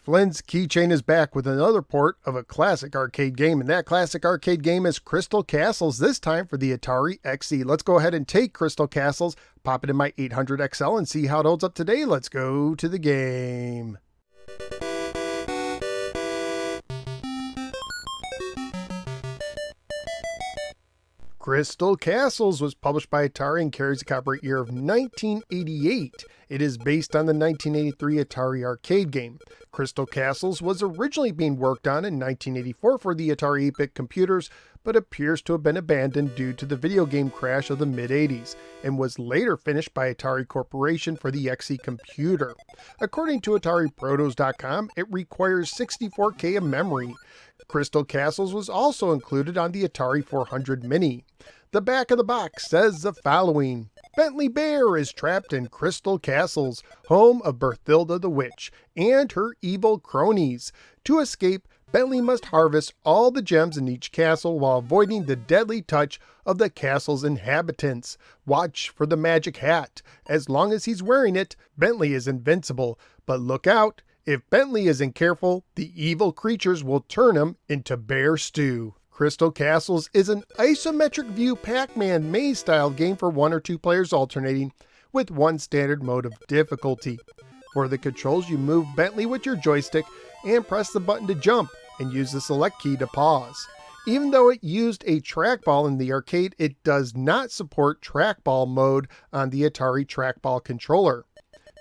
Flynn's Keychain is back with another port of a classic arcade game, and that classic arcade game is Crystal Castles, this time for the Atari XE. Let's go ahead and take Crystal Castles, pop it in my 800 XL, and see how it holds up today. Let's go to the game. Crystal Castles was published by Atari and carries a copyright year of 1988. It is based on the 1983 Atari arcade game. Crystal Castles was originally being worked on in 1984 for the Atari 8-bit computers, but appears to have been abandoned due to the video game crash of the mid-80s, and was later finished by Atari Corporation for the XE computer. According to AtariProtos.com, it requires 64K of memory. Crystal Castles was also included on the Atari 400 Mini. The back of the box says the following: Bentley Bear is trapped in Crystal Castles, home of Berthilda the Witch and her evil cronies. To escape, Bentley must harvest all the gems in each castle while avoiding the deadly touch of the castle's inhabitants. Watch for the magic hat. As long as he's wearing it, Bentley is invincible. But look out! If Bentley isn't careful, the evil creatures will turn him into bear stew. Crystal Castles is an isometric view Pac-Man maze-style game for 1 or 2 players alternating, with one standard mode of difficulty. For the controls, you move Bentley with your joystick and press the button to jump, and use the select key to pause. Even though it used a trackball in the arcade, it does not support trackball mode on the Atari trackball controller.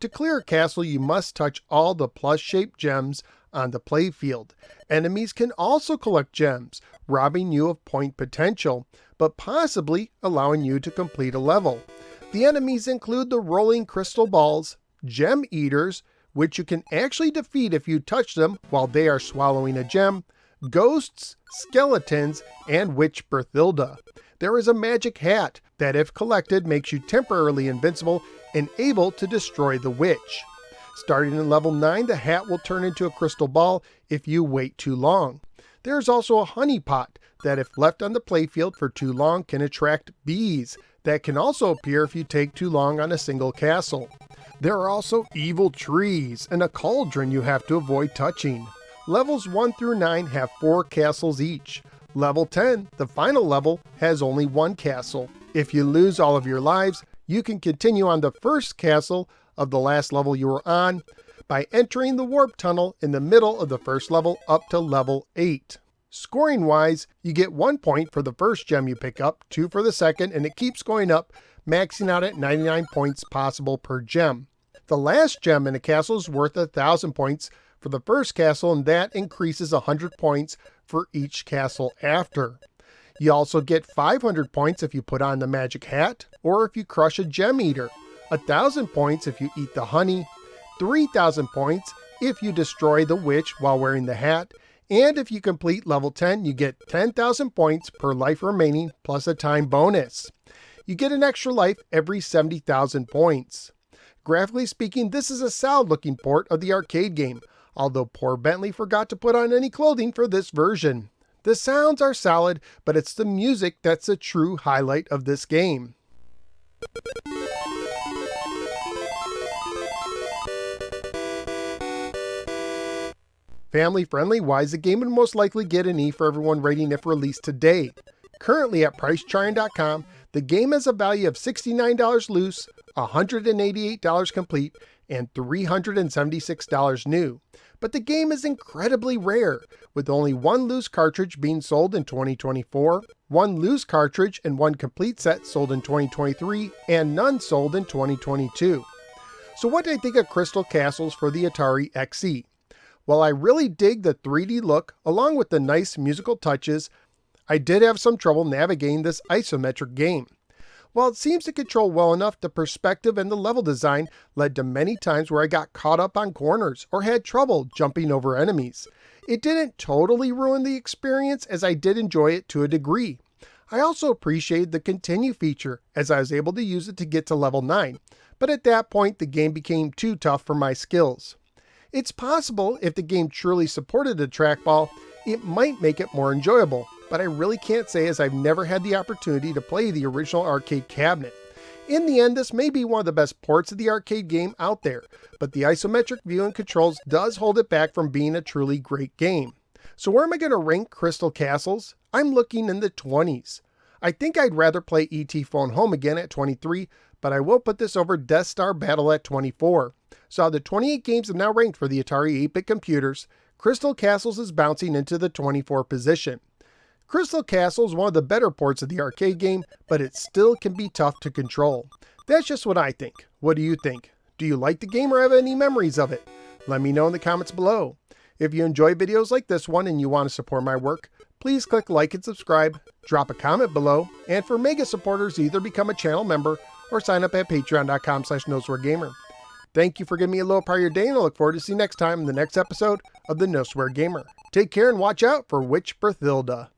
To clear a castle, you must touch all the plus-shaped gems on the playfield. Enemies can also collect gems, robbing you of point potential, but possibly allowing you to complete a level. The enemies include the rolling crystal balls, gem eaters, which you can actually defeat if you touch them while they are swallowing a gem, ghosts, skeletons, and Witch Berthilda. There is a magic hat that, if collected, makes you temporarily invincible and able to destroy the witch. Starting in level 9, the hat will turn into a crystal ball if you wait too long. There is also a honey pot that, if left on the playfield for too long, can attract bees that can also appear if you take too long on a single castle. There are also evil trees and a cauldron you have to avoid touching. Levels 1 through 9 have 4 castles each. Level 10, the final level, has only 1 castle. If you lose all of your lives, you can continue on the first castle of the last level you were on by entering the warp tunnel in the middle of the first level up to level 8. Scoring wise, you get 1 point for the first gem you pick up, 2 for the second, and it keeps going up, maxing out at 99 points possible per gem. The last gem in a castle is worth 1,000 points for the first castle, and that increases 100 points for each castle after. You also get 500 points if you put on the magic hat, or if you crush a gem eater, 1,000 points if you eat the honey, 3,000 points if you destroy the witch while wearing the hat, and if you complete level 10, you get 10,000 points per life remaining plus a time bonus. You get an extra life every 70,000 points. Graphically speaking, this is a solid looking port of the arcade game, although poor Bentley forgot to put on any clothing for this version. The sounds are solid, but it's the music that's the true highlight of this game. Family friendly, wise, the game would most likely get an E for everyone rating if released today. Currently at PriceCharting.com, the game has a value of $69 loose, $188 complete, and $376 new. But the game is incredibly rare, with only 1 loose cartridge being sold in 2024, 1 loose cartridge and 1 complete set sold in 2023, and none sold in 2022. So what did I think of Crystal Castles for the Atari XE? While I really dig the 3D look, along with the nice musical touches, I did have some trouble navigating this isometric game. While it seems to control well enough, the perspective and the level design led to many times where I got caught up on corners or had trouble jumping over enemies. It didn't totally ruin the experience, as I did enjoy it to a degree. I also appreciated the continue feature, as I was able to use it to get to level 9, but at that point the game became too tough for my skills. It's possible if the game truly supported the trackball, it might make it more enjoyable, but I really can't say, as I've never had the opportunity to play the original arcade cabinet. In the end, this may be one of the best ports of the arcade game out there, but the isometric view and controls does hold it back from being a truly great game. So where am I going to rank Crystal Castles? I'm looking in the 20s. I think I'd rather play E.T. Phone Home again at 23, but I will put this over Death Star Battle at 24. So out of the 28 games I've now ranked for the Atari 8-bit computers, Crystal Castles is bouncing into the 24 position. Crystal Castle is one of the better ports of the arcade game, but it still can be tough to control. That's just what I think. What do you think? Do you like the game or have any memories of it? Let me know in the comments below. If you enjoy videos like this one and you want to support my work, please click like and subscribe, drop a comment below, and for mega supporters, either become a channel member or sign up at patreon.com/NoSwearGamer. Thank you for giving me a little part of your day, and I look forward to seeing you next time in the next episode of the No Swear Gamer. Take care and watch out for Witch Berthilda.